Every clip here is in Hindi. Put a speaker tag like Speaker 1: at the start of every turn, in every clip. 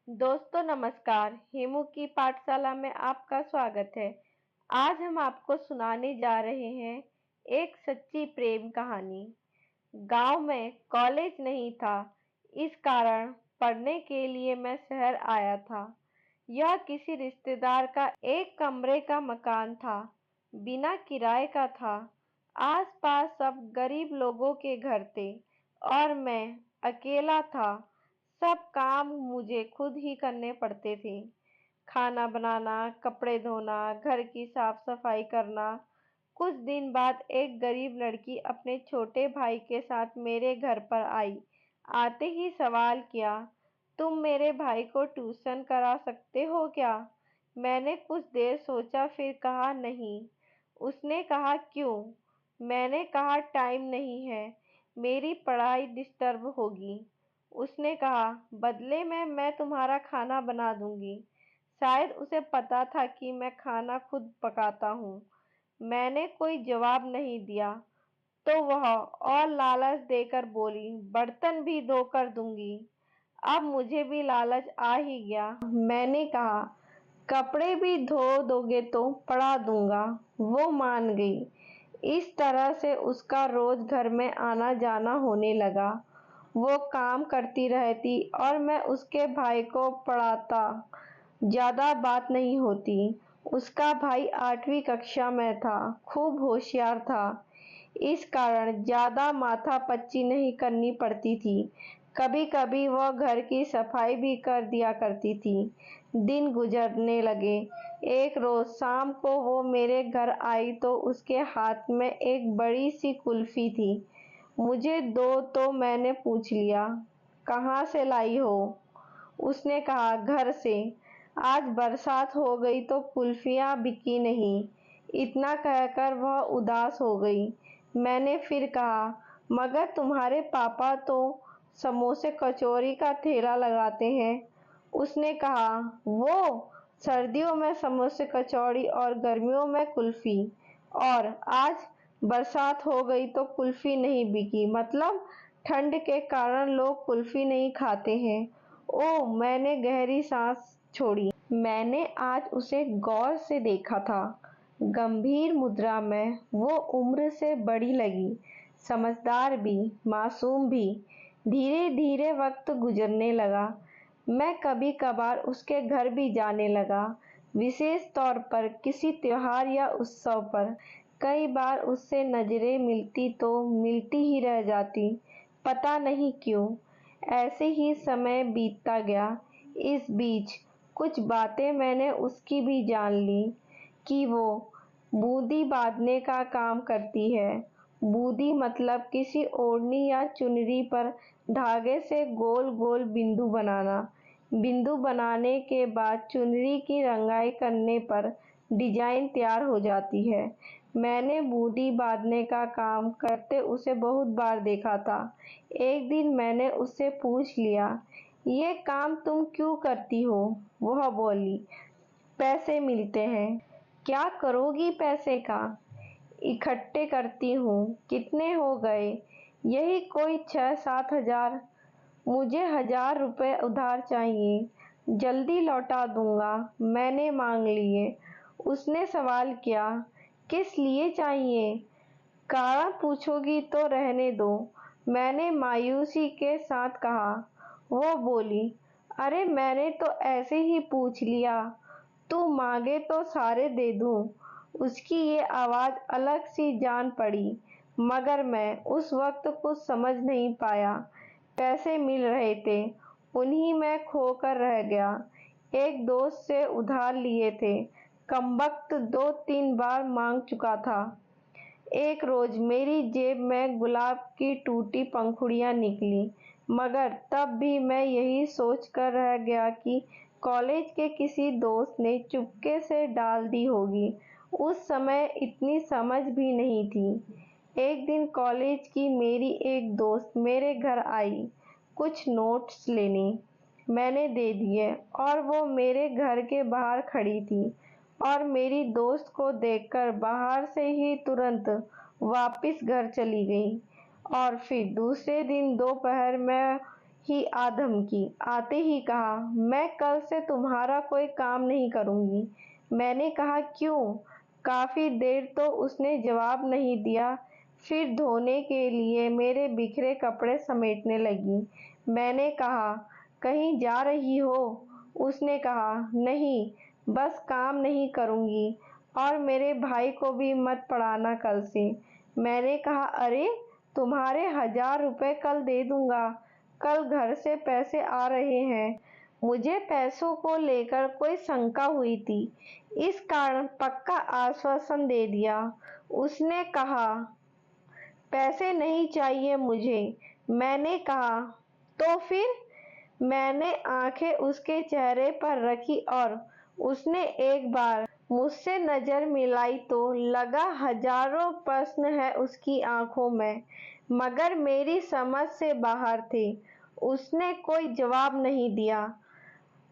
Speaker 1: दोस्तों नमस्कार, हेमू की पाठशाला में आपका स्वागत है। आज हम आपको सुनाने जा रहे हैं एक सच्ची प्रेम कहानी। गांव में कॉलेज नहीं था, इस कारण पढ़ने के लिए मैं शहर आया था। यह किसी रिश्तेदार का एक कमरे का मकान था, बिना किराए का था। आस-पास सब गरीब लोगों के घर थे और मैं अकेला था। सब काम मुझे खुद ही करने पड़ते थे। खाना बनाना, कपड़े धोना, घर की साफ सफाई करना। कुछ दिन बाद एक गरीब लड़की अपने छोटे भाई के साथ मेरे घर पर आई। आते ही सवाल किया, तुम मेरे भाई को ट्यूशन करा सकते हो क्या? मैंने कुछ देर सोचा, फिर कहा नहीं। उसने कहा क्यों? मैंने कहा टाइम नहीं है, मेरी पढ़ाई डिस्टर्ब होगी। उसने कहा बदले में मैं तुम्हारा खाना बना दूंगी। शायद उसे पता था कि मैं खाना खुद पकाता हूँ। मैंने कोई जवाब नहीं दिया तो वह और लालच देकर बोली, बर्तन भी धो कर दूंगी। अब मुझे भी लालच आ ही गया। मैंने कहा कपड़े भी धो दोगे तो पड़ा दूंगा। वो मान गई। इस तरह से उसका रोज घर में आना जाना होने लगा। वो काम करती रहती और मैं उसके भाई को पढ़ाता। ज्यादा बात नहीं होती। उसका भाई 8वीं कक्षा में था, खूब होशियार था। इस कारण ज्यादा माथापच्ची नहीं करनी पड़ती थी। कभी कभी वह घर की सफाई भी कर दिया करती थी। दिन गुजरने लगे। एक रोज शाम को वो मेरे घर आई तो उसके हाथ में एक बड़ी सी कुल्फी थी। मुझे दो तो मैंने पूछ लिया, कहाँ से लाई हो? उसने कहा घर से। आज बरसात हो गई तो कुल्फियाँ बिकी नहीं। इतना कहकर वह उदास हो गई। मैंने फिर कहा मगर तुम्हारे पापा तो समोसे कचौरी का ठेला लगाते हैं। उसने कहा वो सर्दियों में समोसे कचौड़ी और गर्मियों में कुल्फी। और आज बरसात हो गई तो कुल्फी नहीं बिकी, मतलब ठंड के कारण लोग कुल्फी नहीं खाते हैं। ओह, मैंने गहरी सांस छोड़ी। मैंने आज उसे गौर से देखा था। गंभीर मुद्रा में वो उम्र से बड़ी लगी, समझदार भी, मासूम भी। धीरे धीरे वक्त गुजरने लगा। मैं कभी कभार उसके घर भी जाने लगा, विशेष तौर पर किसी त्योहार या उत्सव पर। कई बार उससे नजरें मिलती तो मिलती ही रह जाती, पता नहीं क्यों। ऐसे ही समय बीतता गया। इस बीच कुछ बातें मैंने उसकी भी जान ली कि वो बूंदी बांधने का काम करती है। बूंदी मतलब किसी ओढ़नी या चुनरी पर धागे से गोल गोल बिंदु बनाना। बिंदु बनाने के बाद चुनरी की रंगाई करने पर डिजाइन तैयार हो जाती है। मैंने बूंदी बांधने का काम करते उसे बहुत बार देखा था। एक दिन मैंने उससे पूछ लिया, ये काम तुम क्यों करती हो? वह बोली, पैसे मिलते हैं। क्या करोगी पैसे का? इकट्ठे करती हूँ। कितने हो गए? यही कोई 6-7 हजार। मुझे 1000 रुपए उधार चाहिए, जल्दी लौटा दूंगा। मैंने मांग लिए। उसने सवाल किया, किस लिए चाहिए? कारण पूछोगी तो रहने दो, मैंने मायूसी के साथ कहा। वो बोली, अरे मैंने तो ऐसे ही पूछ लिया, तू मांगे तो सारे दे दूं। उसकी ये आवाज अलग सी जान पड़ी, मगर मैं उस वक्त कुछ समझ नहीं पाया। पैसे मिल रहे थे, उन्हीं में खोकर रह गया। एक दोस्त से उधार लिए थे, कमबख्त 2-3 बार मांग चुका था। एक रोज मेरी जेब में गुलाब की टूटी पंखुड़ियां निकली, मगर तब भी मैं यही सोच कर रह गया कि कॉलेज के किसी दोस्त ने चुपके से डाल दी होगी। उस समय इतनी समझ भी नहीं थी। एक दिन कॉलेज की मेरी एक दोस्त मेरे घर आई कुछ नोट्स लेने। मैंने दे दिए और वो मेरे घर के बाहर खड़ी थी और मेरी दोस्त को देखकर बाहर से ही तुरंत वापस घर चली गई। और फिर दूसरे दिन दोपहर में ही आ धमकी। आते ही कहा, मैं कल से तुम्हारा कोई काम नहीं करूंगी। मैंने कहा, क्यों? काफी देर तो उसने जवाब नहीं दिया। फिर धोने के लिए मेरे बिखरे कपड़े समेटने लगी। मैंने कहा, कहीं जा रही हो? उसने कहा, नहीं, बस काम नहीं करूंगी और मेरे भाई को भी मत पढ़ाना कल से। मैंने कहा, अरे, तुम्हारे 1000 रुपए कल दे दूंगा। कल घर से पैसे आ रहे हैं। मुझे पैसों को लेकर कोई शंका हुई थी, इस कारण पक्का आश्वासन दे दिया। उसने कहा, पैसे नहीं चाहिए मुझे। मैंने कहा, तो फिर? मैंने आंखें उसके चेहरे पर रखी और उसने एक बार मुझसे नजर मिलाई तो लगा हजारों प्रश्न है उसकी आंखों में, मगर मेरी समझ से बाहर थे। उसने कोई जवाब नहीं दिया।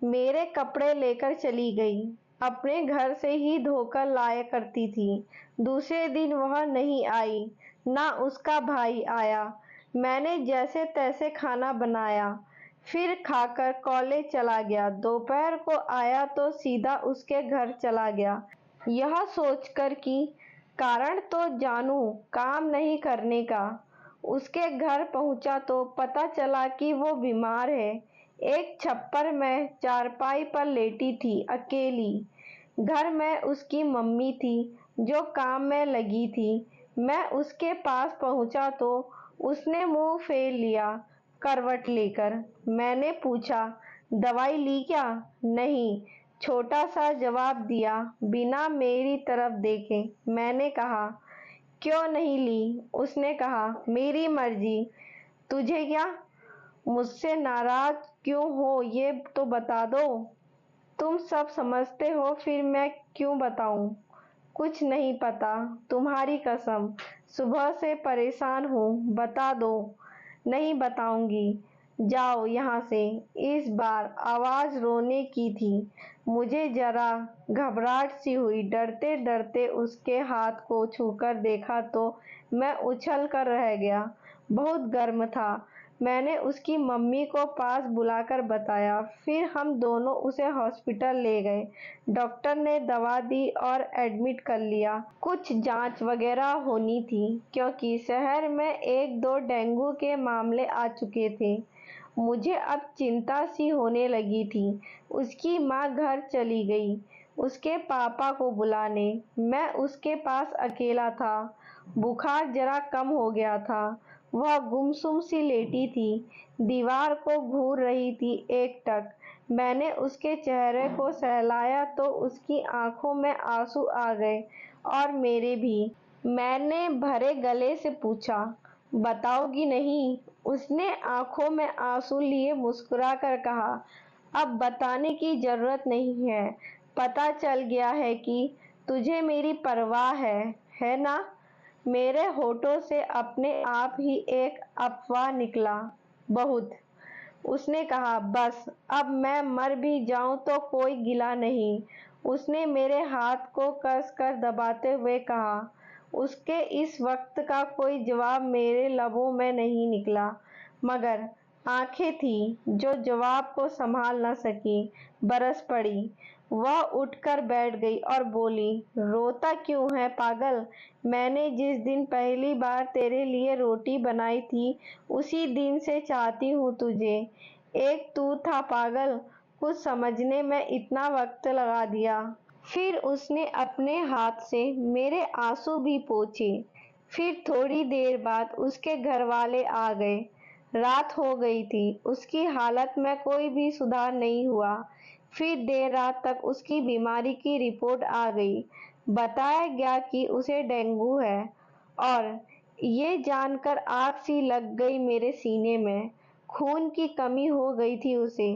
Speaker 1: मेरे कपड़े लेकर चली गई। अपने घर से ही धोकर लाया करती थी। दूसरे दिन वह नहीं आई, ना उसका भाई आया। मैंने जैसे तैसे खाना बनाया, फिर खाकर कॉलेज चला गया। दोपहर को आया तो सीधा उसके घर चला गया, यह सोचकर कि कारण तो जानूं काम नहीं करने का। उसके घर पहुंचा तो पता चला कि वो बीमार है। एक छप्पर में चारपाई पर लेटी थी, अकेली। घर में उसकी मम्मी थी, जो काम में लगी थी। मैं उसके पास पहुंचा तो उसने मुंह फेर लिया, करवट लेकर। मैंने पूछा, दवाई ली क्या? नहीं, छोटा सा जवाब दिया, बिना मेरी तरफ देखे। मैंने कहा, क्यों नहीं ली? उसने कहा, मेरी मर्जी। तुझे क्या? मुझसे नाराज क्यों हो ये तो बता दो। तुम सब समझते हो, फिर मैं क्यों बताऊं? कुछ नहीं पता, तुम्हारी कसम। सुबह से परेशान हूँ, बता दो। नहीं बताऊंगी, जाओ यहाँ से। इस बार आवाज रोने की थी। मुझे जरा घबराहट सी हुई। डरते डरते उसके हाथ को छूकर देखा तो मैं उछल कर रह गया। बहुत गर्म था। मैंने उसकी मम्मी को पास बुलाकर बताया। फिर हम दोनों उसे हॉस्पिटल ले गए। डॉक्टर ने दवा दी और एडमिट कर लिया। कुछ जांच वगैरह होनी थी, क्योंकि शहर में 1-2 डेंगू के मामले आ चुके थे। मुझे अब चिंता सी होने लगी थी। उसकी माँ घर चली गई उसके पापा को बुलाने। मैं उसके पास अकेला था। बुखार जरा कम हो गया था। वह गुमसुम सी लेटी थी, दीवार को घूर रही थी एकटक। मैंने उसके चेहरे को सहलाया तो उसकी आंखों में आंसू आ गए और मेरे भी। मैंने भरे गले से पूछा, बताओगी नहीं? उसने आंखों में आंसू लिए मुस्कुराकर कहा, अब बताने की जरूरत नहीं है। पता चल गया है कि तुझे मेरी परवाह है ना? मेरे होठों से अपने आप ही एक अफवाह निकला, बहुत। उसने कहा, बस अब मैं मर भी जाऊं तो कोई गिला नहीं। उसने मेरे हाथ को कसकर दबाते हुए कहा। उसके इस वक्त का कोई जवाब मेरे लबों में नहीं निकला, मगर आंखें थी जो जवाब को संभाल न सकी, बरस पड़ी। वह उठकर बैठ गई और बोली, रोता क्यों है पागल? मैंने जिस दिन पहली बार तेरे लिए रोटी बनाई थी, उसी दिन से चाहती हूँ तुझे। एक तू था पागल, कुछ समझने में इतना वक्त लगा दिया। फिर उसने अपने हाथ से मेरे आंसू भी पोंछे। फिर थोड़ी देर बाद उसके घरवाले आ गए। रात हो गई थी। उसकी हालत में कोई भी सुधार नहीं हुआ। फिर देर रात तक उसकी बीमारी की रिपोर्ट आ गई। बताया गया कि उसे डेंगू है, और ये जानकर आग सी लग गई मेरे सीने में। खून की कमी हो गई थी उसे,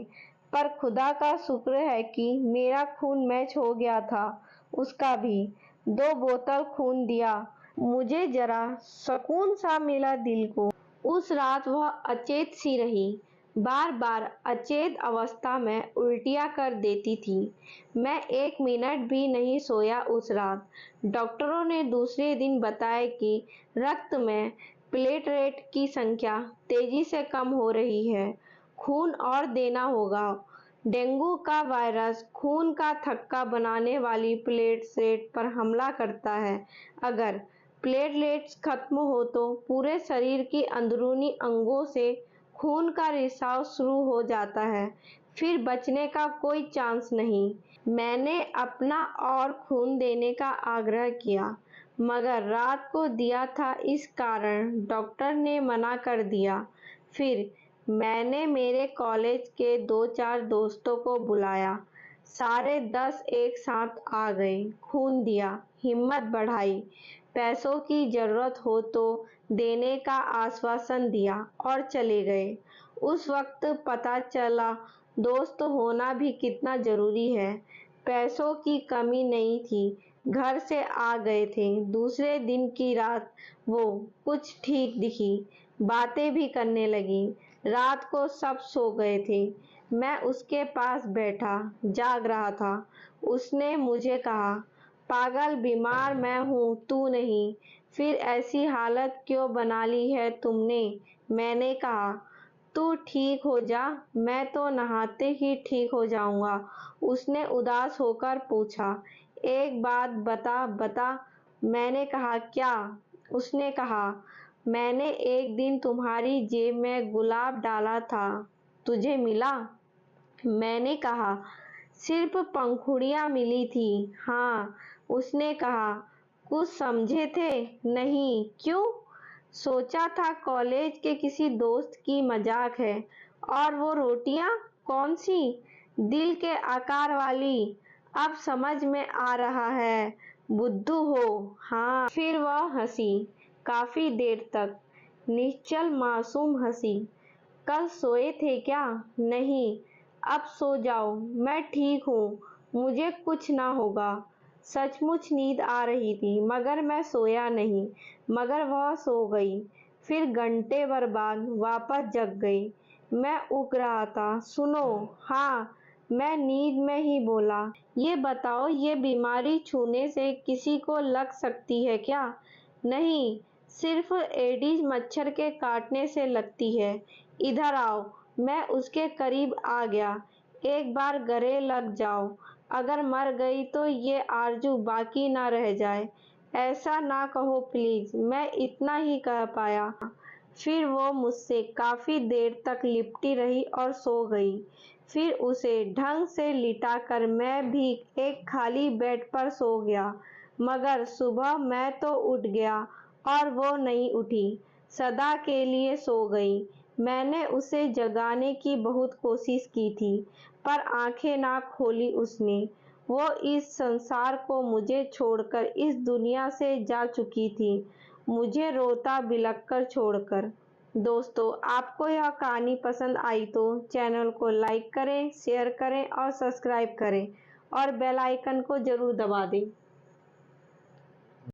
Speaker 1: पर खुदा का शुक्र है कि मेरा खून मैच हो गया था, उसका भी। 2 बोतल खून दिया। मुझे जरा सुकून सा मिला दिल को। उस रात वह अचेत सी रही। बार बार अचेत अवस्था में उल्टियां कर देती थी। मैं 1 मिनट भी नहीं सोया उस रात। डॉक्टरों ने दूसरे दिन बताया कि रक्त में प्लेटलेट की संख्या तेजी से कम हो रही है। खून और देना होगा। डेंगू का वायरस खून का थक्का बनाने वाली प्लेटलेट पर हमला करता है। अगर प्लेटलेट्स खत्म हो तो पूरे शरीर की अंदरूनी अंगों से खून का रिसाव शुरू हो जाता है, फिर बचने का कोई चांस नहीं। मैंने अपना और खून देने का आग्रह किया, मगर रात को दिया था, इस कारण डॉक्टर ने मना कर दिया। फिर मैंने मेरे कॉलेज के 2-4 दोस्तों को बुलाया। सारे 10 एक साथ आ गए, खून दिया, हिम्मत बढ़ाई, पैसों की जरूरत हो तो देने का आश्वासन दिया और चले गए। उस वक्त पता चला दोस्त होना भी कितना जरूरी है। पैसों की कमी नहीं थी, घर से आ गए थे। दूसरे दिन की रात वो कुछ ठीक दिखी, बातें भी करने लगी। रात को सब सो गए थे, मैं उसके पास बैठा जाग रहा था। उसने मुझे कहा, पागल बीमार मैं हूँ, तू नहीं। फिर ऐसी हालत क्यों बना ली है तुमने? मैंने कहा, तू ठीक हो जा, मैं तो नहाते ही ठीक हो जाऊंगा। उसने उदास होकर पूछा, एक बात बता। मैंने कहा, क्या? उसने कहा, मैंने एक दिन तुम्हारी जेब में गुलाब डाला था, तुझे मिला? मैंने कहा, सिर्फ पंखुड़ियां मिली थी। हाँ। उसने कहा, कुछ समझे थे? नहीं। क्यों? सोचा था कॉलेज के किसी दोस्त की मजाक है। और वो रोटियां कौन सी? दिल के आकार वाली। अब समझ में आ रहा है, बुद्धू हो। हाँ। फिर वह हंसी, काफी देर तक, निश्चल मासूम हंसी। कल सोए थे क्या? नहीं। अब सो जाओ, मैं ठीक हूँ, मुझे कुछ ना होगा। सचमुच नींद आ रही थी, मगर मैं सोया नहीं, मगर वह सो गई। फिर घंटे भर बाद वापस जग गई। मैं ऊँग रहा था। सुनो। हाँ। मैं नींद में ही बोला, ये बताओ, ये बीमारी छूने से किसी को लग सकती है क्या? नहीं, सिर्फ एडिस मच्छर के काटने से लगती है। इधर आओ। मैं उसके करीब आ गया। एक बार गले लग जाओ, अगर मर गई तो ये आरज़ू बाकी ना रह जाए। ऐसा ना कहो प्लीज। मैं इतना ही कह पाया। फिर वो मुझसे काफी देर तक लिपटी रही और सो गई। फिर उसे ढंग से लिटाकर मैं भी एक खाली बेड पर सो गया। मगर सुबह मैं तो उठ गया और वो नहीं उठी, सदा के लिए सो गई। मैंने उसे जगाने की बहुत कोशिश की थी, पर आंखें ना खोली उसने। वो इस संसार को मुझे छोड़कर इस दुनिया से जा चुकी थी, मुझे रोता बिलखकर छोड़कर। दोस्तों, आपको यह कहानी पसंद आई तो चैनल को लाइक करें, शेयर करें और सब्सक्राइब करें और बेल आइकन को जरूर दबा दें।